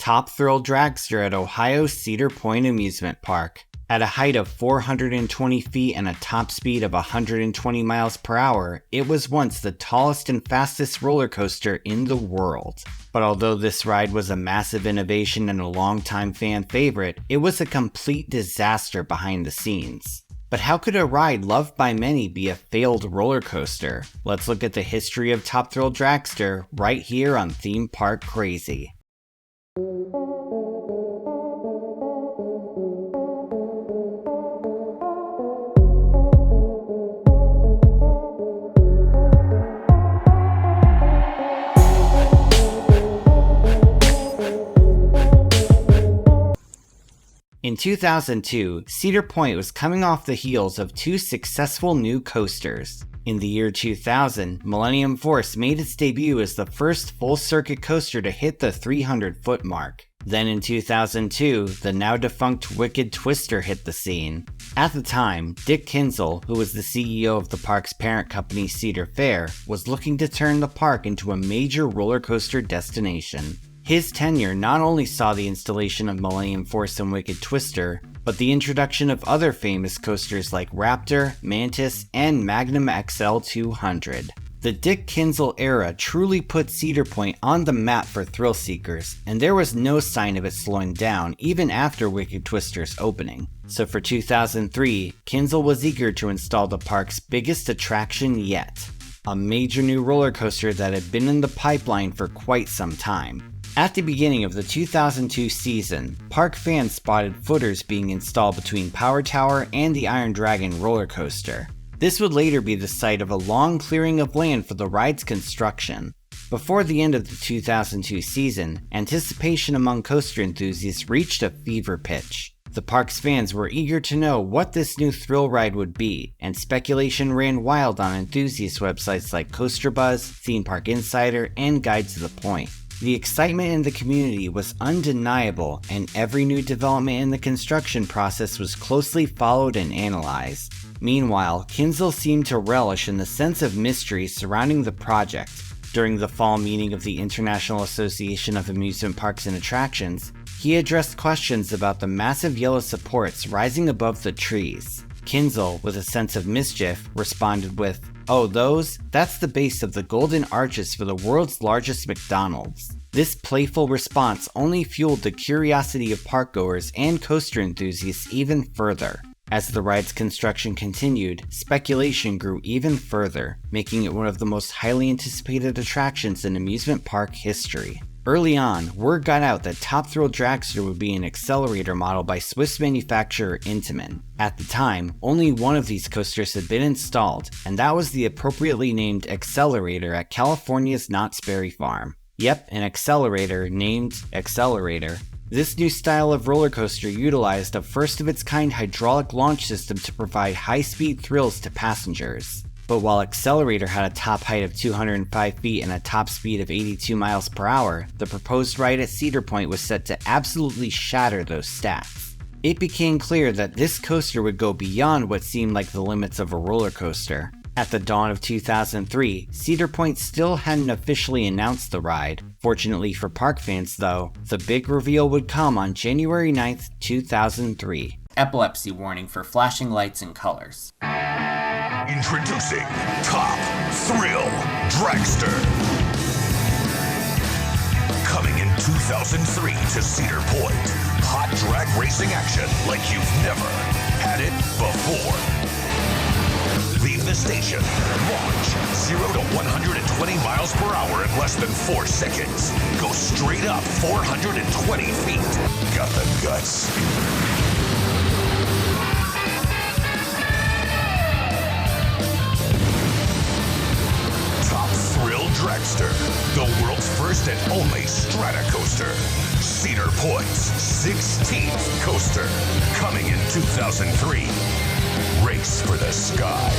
top thrill dragster at Ohio's Cedar Point amusement park. At a height of 420 feet and a top speed of 120 miles per hour, it was once the tallest and fastest roller coaster in the world. But although this ride was a massive innovation and a longtime fan favorite, it was a complete disaster behind the scenes. But how could a ride loved by many be a failed roller coaster? Let's look at the history of Top Thrill Dragster right here on Theme Park Crazy. In 2002, Cedar Point was coming off the heels of two successful new coasters. In the year 2000, Millennium Force made its debut as the first full-circuit coaster to hit the 300-foot mark. Then in 2002, the now-defunct Wicked Twister hit the scene. At the time, Dick Kinzel, who was the CEO of the park's parent company Cedar Fair, was looking to turn the park into a major roller coaster destination. His tenure not only saw the installation of Millennium Force and Wicked Twister, but the introduction of other famous coasters like Raptor, Mantis, and Magnum XL 200. The Dick Kinzel era truly put Cedar Point on the map for thrill seekers, and there was no sign of it slowing down even after Wicked Twister's opening. So for 2003, Kinzel was eager to install the park's biggest attraction yet, a major new roller coaster that had been in the pipeline for quite some time. At the beginning of the 2002 season, park fans spotted footers being installed between Power Tower and the Iron Dragon roller coaster. This would later be the site of a long clearing of land for the ride's construction. Before the end of the 2002 season, anticipation among coaster enthusiasts reached a fever pitch. The park's fans were eager to know what this new thrill ride would be, and speculation ran wild on enthusiast websites like Coaster Buzz, Theme Park Insider, and Guide to the Point. The excitement in the community was undeniable, and every new development in the construction process was closely followed and analyzed. Meanwhile, Kinzel seemed to relish in the sense of mystery surrounding the project. During the fall meeting of the International Association of Amusement Parks and Attractions, he addressed questions about the massive yellow supports rising above the trees. Kinzel, with a sense of mischief, responded with, "Oh, those? That's the base of the golden arches for the world's largest McDonald's." This playful response only fueled the curiosity of parkgoers and coaster enthusiasts even further. As the ride's construction continued, speculation grew even further, making it one of the most highly anticipated attractions in amusement park history. Early on, word got out that Top Thrill Dragster would be an accelerator model by Swiss manufacturer Intamin. At the time, only one of these coasters had been installed, and that was the appropriately named Accelerator at California's Knott's Berry Farm. Yep, an accelerator named Accelerator. This new style of roller coaster utilized a first-of-its-kind hydraulic launch system to provide high-speed thrills to passengers. But while Accelerator had a top height of 205 feet and a top speed of 82 miles per hour, the proposed ride at Cedar Point was set to absolutely shatter those stats. It became clear that this coaster would go beyond what seemed like the limits of a roller coaster. At the dawn of 2003, Cedar Point still hadn't officially announced the ride. Fortunately for park fans though, the big reveal would come on January 9th, 2003. Epilepsy warning for flashing lights and colors. Introducing Top Thrill Dragster. Coming in 2003 to Cedar Point. Hot drag racing action like you've never had it before. Leave the station. Launch 0 to 120 miles per hour in less than 4 seconds. Go straight up 420 feet. Got the guts. Thrill Dragster, the world's first and only strata coaster. Cedar Point's 16th coaster, coming in 2003. Race for the sky.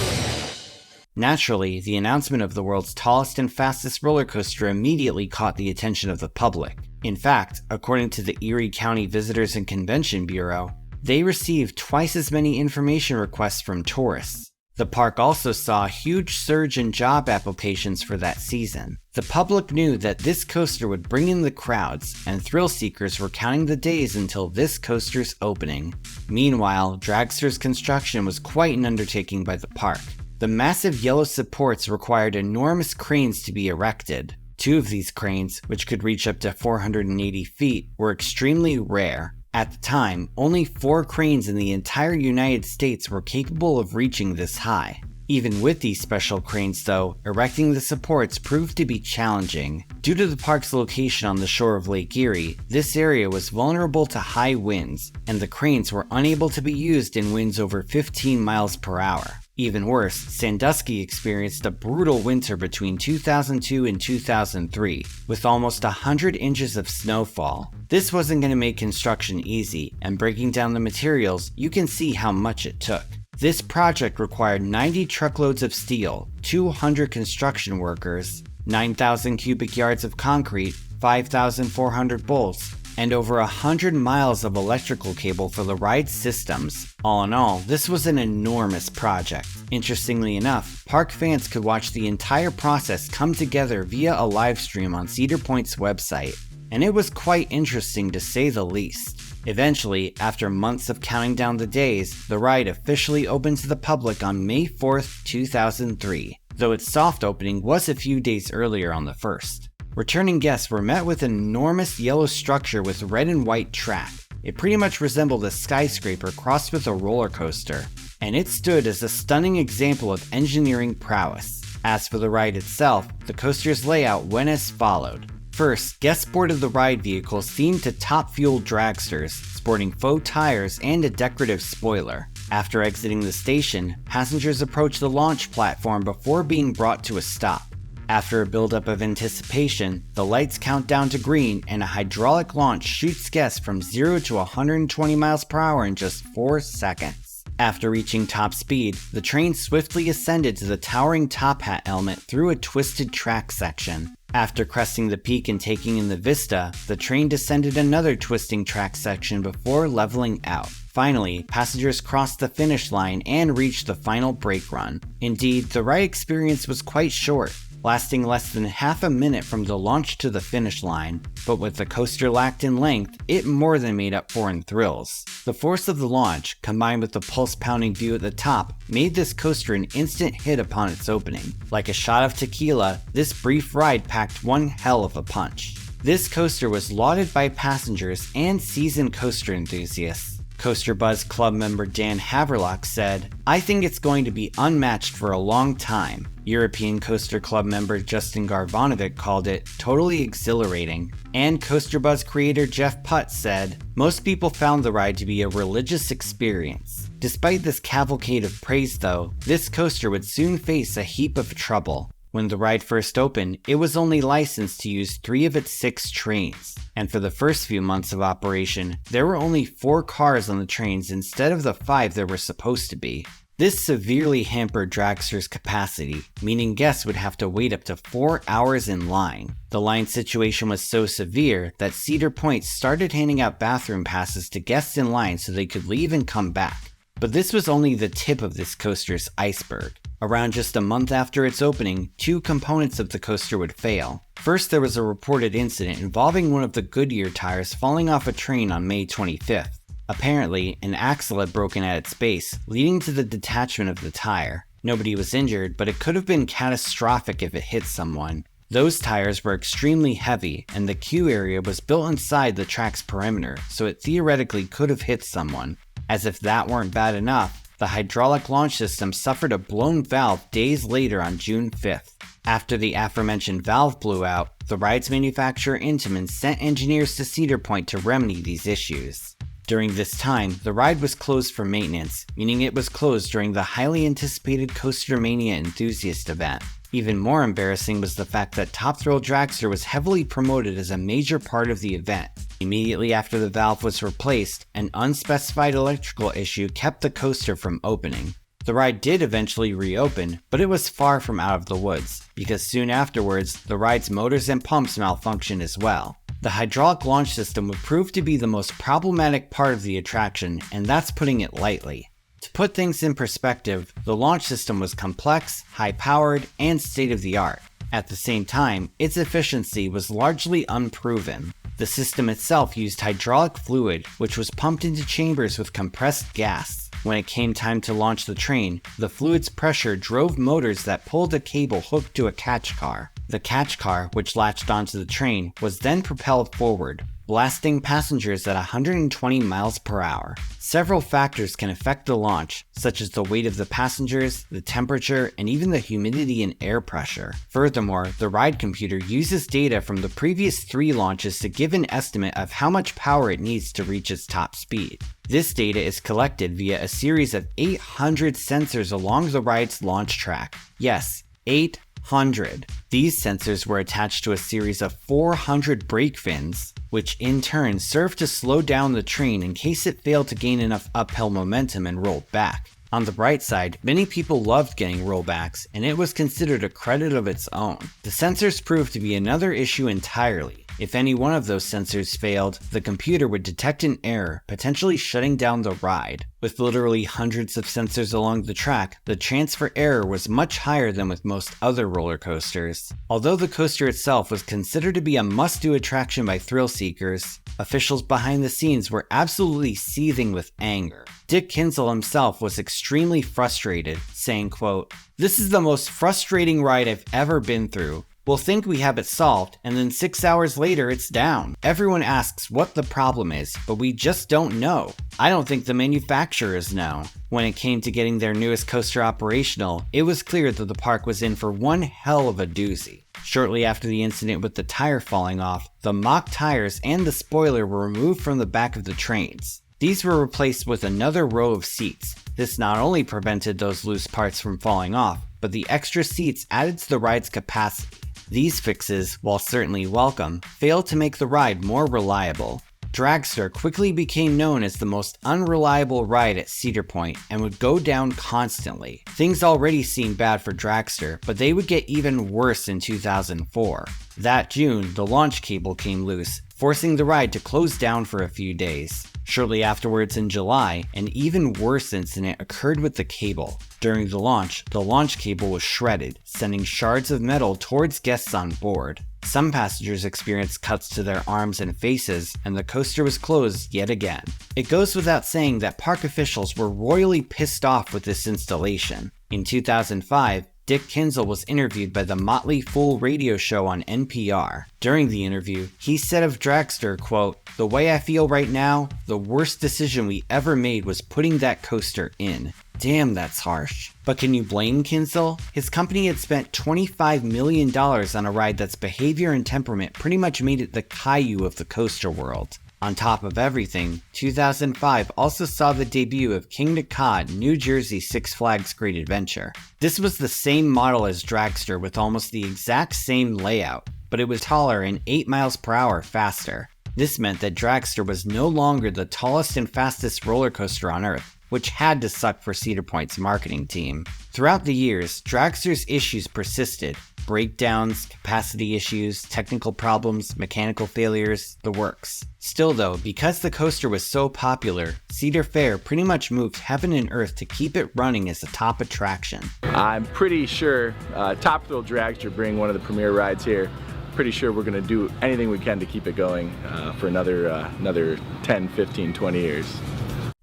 Naturally, the announcement of the world's tallest and fastest roller coaster immediately caught the attention of the public. In fact, according to the Erie County Visitors and Convention Bureau, they received twice as many information requests from tourists. The park also saw a huge surge in job applications for that season. The public knew that this coaster would bring in the crowds, and thrill seekers were counting the days until this coaster's opening. Meanwhile, Dragster's construction was quite an undertaking by the park. The massive yellow supports required enormous cranes to be erected. 2 of these cranes, which could reach up to 480 feet, were extremely rare. At the time, only 4 cranes in the entire United States were capable of reaching this high. Even with these special cranes though, erecting the supports proved to be challenging. Due to the park's location on the shore of Lake Erie, this area was vulnerable to high winds, and the cranes were unable to be used in winds over 15 miles per hour. Even worse, Sandusky experienced a brutal winter between 2002 and 2003, with almost 100 inches of snowfall. This wasn't going to make construction easy, and breaking down the materials, you can see how much it took. This project required 90 truckloads of steel, 200 construction workers, 9,000 cubic yards of concrete, 5,400 bolts, and over 100 miles of electrical cable for the ride systems. All in all, this was an enormous project. Interestingly enough, park fans could watch the entire process come together via a live stream on Cedar Point's website, and it was quite interesting to say the least. Eventually, after months of counting down the days, the ride officially opened to the public on May 4th, 2003, though its soft opening was a few days earlier on the 1st. Returning guests were met with an enormous yellow structure with red and white track. It pretty much resembled a skyscraper crossed with a roller coaster, and it stood as a stunning example of engineering prowess. As for the ride itself, the coaster's layout went as followed. First, guests boarded the ride vehicles themed to top-fueled dragsters, sporting faux tires and a decorative spoiler. After exiting the station, passengers approached the launch platform before being brought to a stop. After a buildup of anticipation, the lights count down to green and a hydraulic launch shoots guests from 0 to 120 miles per hour in just 4 seconds. After reaching top speed, the train swiftly ascended to the towering top hat element through a twisted track section. After cresting the peak and taking in the vista, the train descended another twisting track section before leveling out. Finally, passengers crossed the finish line and reached the final brake run. Indeed, the ride experience was quite short, lasting less than half a minute from the launch to the finish line, but with the coaster lacked in length, it more than made up for in thrills. The force of the launch, combined with the pulse-pounding view at the top, made this coaster an instant hit upon its opening. Like a shot of tequila, this brief ride packed one hell of a punch. This coaster was lauded by passengers and seasoned coaster enthusiasts. Coaster Buzz Club member Dan Haverlock said, "I think it's going to be unmatched for a long time." European Coaster Club member Justin Garvanovic called it totally exhilarating. And Coaster Buzz creator Jeff Putt said, "Most people found the ride to be a religious experience." Despite this cavalcade of praise though, this coaster would soon face a heap of trouble. When the ride first opened, it was only licensed to use 3 of its 6 trains. And for the first few months of operation, there were only 4 cars on the trains instead of the 5 there were supposed to be. This severely hampered Dragster's capacity, meaning guests would have to wait up to 4 hours in line. The line situation was so severe that Cedar Point started handing out bathroom passes to guests in line so they could leave and come back. But this was only the tip of this coaster's iceberg. Around just a month after its opening, 2 components of the coaster would fail. First, there was a reported incident involving one of the Goodyear tires falling off a train on May 25th. Apparently, an axle had broken at its base, leading to the detachment of the tire. Nobody was injured, but it could have been catastrophic if it hit someone. Those tires were extremely heavy, and the queue area was built inside the track's perimeter, so it theoretically could have hit someone. As if that weren't bad enough, the hydraulic launch system suffered a blown valve days later on June 5th. After the aforementioned valve blew out, the ride's manufacturer Intamin sent engineers to Cedar Point to remedy these issues. During this time, the ride was closed for maintenance, meaning it was closed during the highly anticipated Coaster Mania enthusiast event. Even more embarrassing was the fact that Top Thrill Dragster was heavily promoted as a major part of the event. Immediately after the valve was replaced, an unspecified electrical issue kept the coaster from opening. The ride did eventually reopen, but it was far from out of the woods, because soon afterwards, the ride's motors and pumps malfunctioned as well. The hydraulic launch system would prove to be the most problematic part of the attraction, and that's putting it lightly. To To put things in perspective, the launch system was complex, high-powered, and state-of-the-art. At the same time, its efficiency was largely unproven. The system itself used hydraulic fluid, which was pumped into chambers with compressed gas. When it came time to launch the train, the fluid's pressure drove motors that pulled a cable hooked to a catch car. The catch car, which latched onto the train, was then propelled forward, blasting passengers at 120 miles per hour. Several factors can affect the launch, such as the weight of the passengers, the temperature, and even the humidity and air pressure. Furthermore, the ride computer uses data from the previous 3 launches to give an estimate of how much power it needs to reach its top speed. This data is collected via a series of 800 sensors along the ride's launch track. Yes, 800. These sensors were attached to a series of 400 brake fins, which in turn served to slow down the train in case it failed to gain enough uphill momentum and rolled back. On the bright side, many people loved getting rollbacks, and it was considered a credit of its own. The sensors proved to be another issue entirely. If any one of those sensors failed, the computer would detect an error, potentially shutting down the ride. With literally hundreds of sensors along the track, the chance for error was much higher than with most other roller coasters. Although the coaster itself was considered to be a must-do attraction by thrill seekers, officials behind the scenes were absolutely seething with anger. Dick Kinzel himself was extremely frustrated, saying, quote, "This is the most frustrating ride I've ever been through. We'll think we have it solved, and then 6 hours later it's down. Everyone asks what the problem is, but we just don't know. I don't think the manufacturers know." When it came to getting their newest coaster operational, it was clear that the park was in for one hell of a doozy. Shortly after the incident with the tire falling off, the mock tires and the spoiler were removed from the back of the trains. These were replaced with another row of seats. This not only prevented those loose parts from falling off, but the extra seats added to the ride's capacity. These fixes, while certainly welcome, failed to make the ride more reliable. Dragster quickly became known as the most unreliable ride at Cedar Point and would go down constantly. Things already seemed bad for Dragster, but they would get even worse in 2004. That June, the launch cable came loose, forcing the ride to close down for a few days. Shortly afterwards in July, an even worse incident occurred with the cable. During the launch cable was shredded, sending shards of metal towards guests on board. Some passengers experienced cuts to their arms and faces, and the coaster was closed yet again. It goes without saying that park officials were royally pissed off with this installation. In 2005, Dick Kinzel was interviewed by the Motley Fool radio show on NPR. During the interview, he said of Dragster, quote, "The way I feel right now, the worst decision we ever made was putting that coaster in." Damn, that's harsh. But can you blame Kinzel? His company had spent $25 million on a ride that's behavior and temperament pretty much made it the Caillou of the coaster world. On top of everything, 2005 also saw the debut of King to Cod, New Jersey Six Flags Great Adventure. This was the same model as Dragster with almost the exact same layout, but it was taller and 8 miles per hour faster. This meant that Dragster was no longer the tallest and fastest roller coaster on Earth, which had to suck for Cedar Point's marketing team. Throughout the years, Dragster's issues persisted. Breakdowns, capacity issues, technical problems, mechanical failures, the works. Still though, because the coaster was so popular, Cedar Fair pretty much moved heaven and earth to keep it running as a top attraction. I'm pretty sure Top Thrill Dragster being one of the premier rides here, pretty sure we're going to do anything we can to keep it going for another 10, 15, 20 years.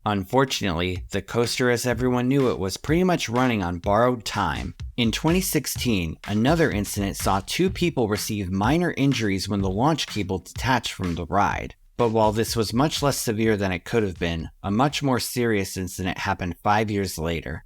Unfortunately, the coaster as everyone knew it was pretty much running on borrowed time. In 2016, another incident saw 2 people receive minor injuries when the launch cable detached from the ride. But while this was much less severe than it could have been, a much more serious incident happened 5 years later.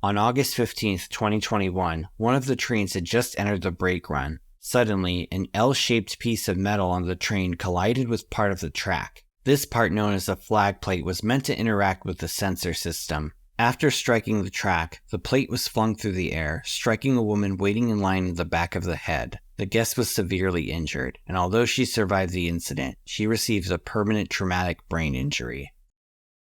On August 15, 2021, one of the trains had just entered the brake run. Suddenly, an L-shaped piece of metal on the train collided with part of the track. This part, known as a flag plate, was meant to interact with the sensor system. After striking the track, the plate was flung through the air, striking a woman waiting in line in the back of the head. The guest was severely injured, and although she survived the incident, she received a permanent traumatic brain injury.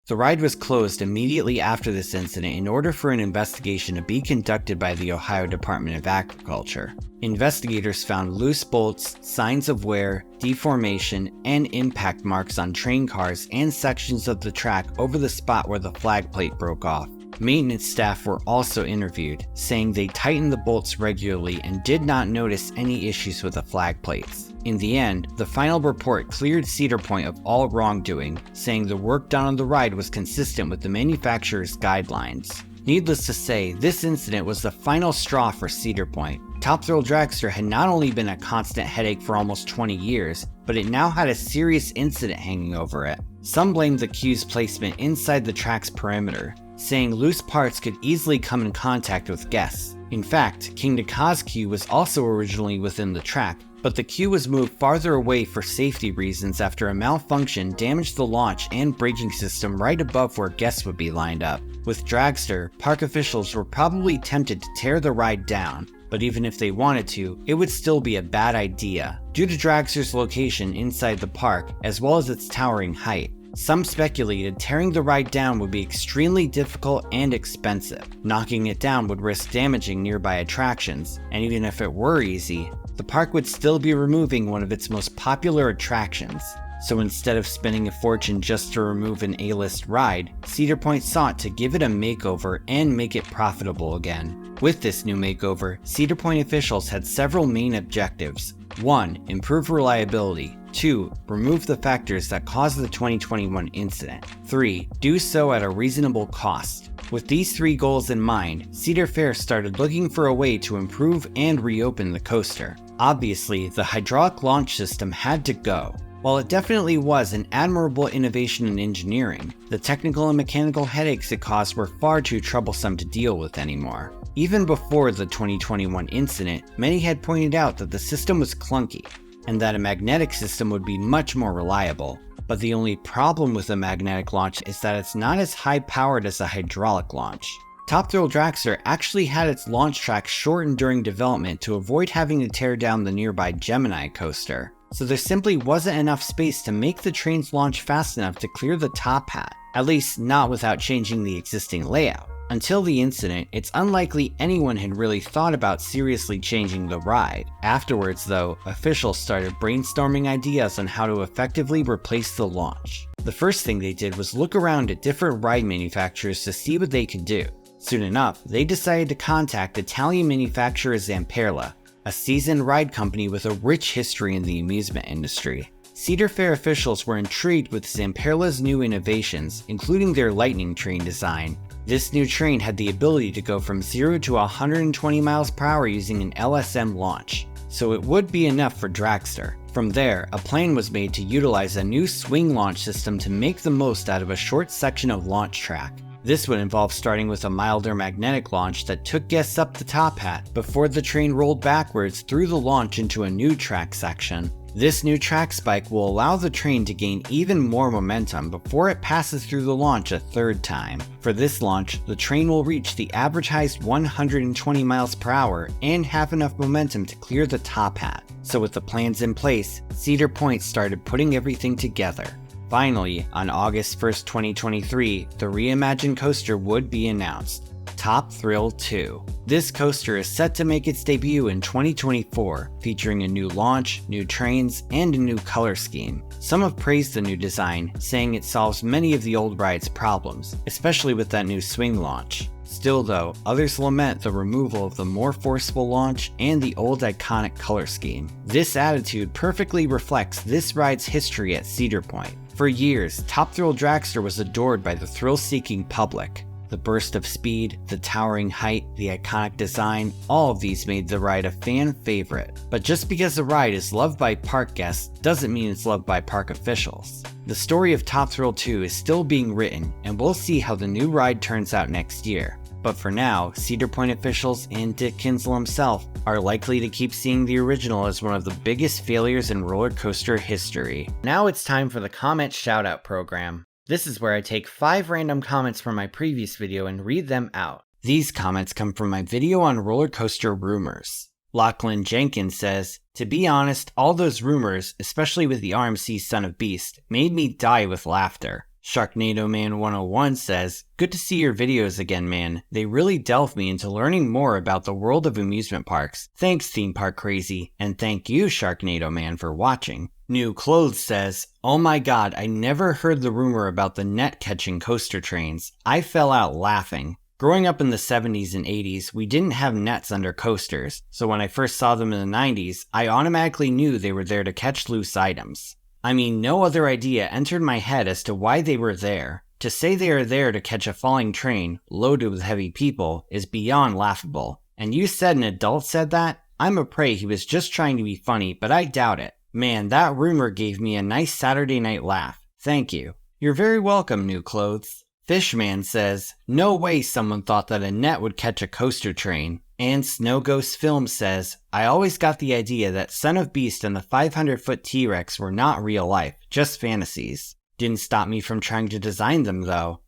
The ride was closed immediately after this incident in order for an investigation to be conducted by the Ohio Department of Agriculture. Investigators found loose bolts, signs of wear, deformation, and impact marks on train cars and sections of the track over the spot where the flag plate broke off. Maintenance staff were also interviewed, saying they tightened the bolts regularly and did not notice any issues with the flag plates. In the end, the final report cleared Cedar Point of all wrongdoing, saying the work done on the ride was consistent with the manufacturer's guidelines. Needless to say, this incident was the final straw for Cedar Point. Top Thrill Dragster had not only been a constant headache for almost 20 years, but it now had a serious incident hanging over it. Some blamed the cue's placement inside the track's perimeter, saying loose parts could easily come in contact with guests. In fact, King Daka's cue was also originally within the track, but the cue was moved farther away for safety reasons after a malfunction damaged the launch and braking system right above where guests would be lined up. With Dragster, park officials were probably tempted to tear the ride down, but even if they wanted to, it would still be a bad idea, due to Dragster's location inside the park as well as its towering height. Some speculated tearing the ride down would be extremely difficult and expensive. Knocking it down would risk damaging nearby attractions, and even if it were easy, the park would still be removing one of its most popular attractions. So instead of spending a fortune just to remove an A-list ride, Cedar Point sought to give it a makeover and make it profitable again. With this new makeover, Cedar Point officials had several main objectives. 1. Improve reliability. 2. Remove the factors that caused the 2021 incident. 3. Do so at a reasonable cost. With these three goals in mind, Cedar Fair started looking for a way to improve and reopen the coaster. Obviously, the hydraulic launch system had to go. While it definitely was an admirable innovation in engineering, the technical and mechanical headaches it caused were far too troublesome to deal with anymore. Even before the 2021 incident, many had pointed out that the system was clunky, and that a magnetic system would be much more reliable. But the only problem with a magnetic launch is that it's not as high powered as a hydraulic launch. Top Thrill Dragster actually had its launch track shortened during development to avoid having to tear down the nearby Gemini coaster. So there simply wasn't enough space to make the trains launch fast enough to clear the top hat, at least not without changing the existing layout. Until the incident, it's unlikely anyone had really thought about seriously changing the ride. Afterwards though, officials started brainstorming ideas on how to effectively replace the launch. The first thing they did was look around at different ride manufacturers to see what they could do. Soon enough, they decided to contact Italian manufacturer Zamperla, a seasoned ride company with a rich history in the amusement industry. Cedar Fair officials were intrigued with Zamperla's new innovations, including their lightning train design. This new train had the ability to go from 0 to 120 miles per hour using an LSM launch, so it would be enough for Dragster. From there, a plan was made to utilize a new swing launch system to make the most out of a short section of launch track. This would involve starting with a milder magnetic launch that took guests up the top hat before the train rolled backwards through the launch into a new track section. This new track spike will allow the train to gain even more momentum before it passes through the launch a third time. For this launch, the train will reach the advertised 120 miles per hour and have enough momentum to clear the top hat. So with the plans in place, Cedar Point started putting everything together. Finally, on August 1st, 2023, the reimagined coaster would be announced. Top Thrill 2. This coaster is set to make its debut in 2024, featuring a new launch, new trains, and a new color scheme. Some have praised the new design, saying it solves many of the old ride's problems, especially with that new swing launch. Still though, others lament the removal of the more forceful launch and the old iconic color scheme. This attitude perfectly reflects this ride's history at Cedar Point. For years, Top Thrill Dragster was adored by the thrill-seeking public. The burst of speed, the towering height, the iconic design, all of these made the ride a fan favorite. But just because the ride is loved by park guests doesn't mean it's loved by park officials. The story of Top Thrill 2 is still being written, and we'll see how the new ride turns out next year. But for now, Cedar Point officials and Dick Kinsel himself are likely to keep seeing the original as one of the biggest failures in roller coaster history. Now it's time for the comment shoutout program. This is where I take 5 random comments from my previous video and read them out. These comments come from my video on roller coaster rumors. Lachlan Jenkins says, "To be honest, all those rumors, especially with the RMC Son of Beast, made me die with laughter." Sharknado Man 101 says, "Good to see your videos again, man. They really delve me into learning more about the world of amusement parks. Thanks, Theme Park Crazy, and thank you, Sharknado Man, for watching." New Clothes says, "Oh my god, I never heard the rumor about the net-catching coaster trains. I fell out laughing. Growing up in the 70s and 80s, we didn't have nets under coasters, so when I first saw them in the 90s, I automatically knew they were there to catch loose items. I mean, no other idea entered my head as to why they were there. To say they are there to catch a falling train, loaded with heavy people, is beyond laughable. And you said an adult said that? I'm afraid he was just trying to be funny, but I doubt it. Man, that rumor gave me a nice Saturday night laugh. Thank you. You're very welcome, New Clothes. Fishman says, no way someone thought that a net would catch a coaster train. And Snow Ghost Film says, I always got the idea that Son of Beast and the 500-foot T-Rex were not real life, just fantasies. Didn't stop me from trying to design them though.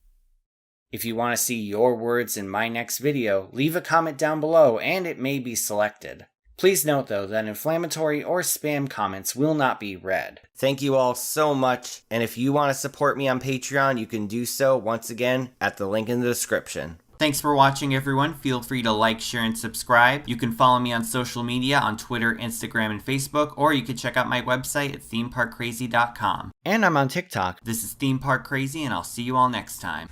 If you want to see your words in my next video, leave a comment down below and it may be selected. Please note though that inflammatory or spam comments will not be read. Thank you all so much, and if you want to support me on Patreon, you can do so once again at the link in the description. Thanks for watching everyone. Feel free to like, share, and subscribe. You can follow me on social media on Twitter, Instagram, and Facebook, or you can check out my website at themeparkcrazy.com. And I'm on TikTok. This is Theme Park Crazy, and I'll see you all next time.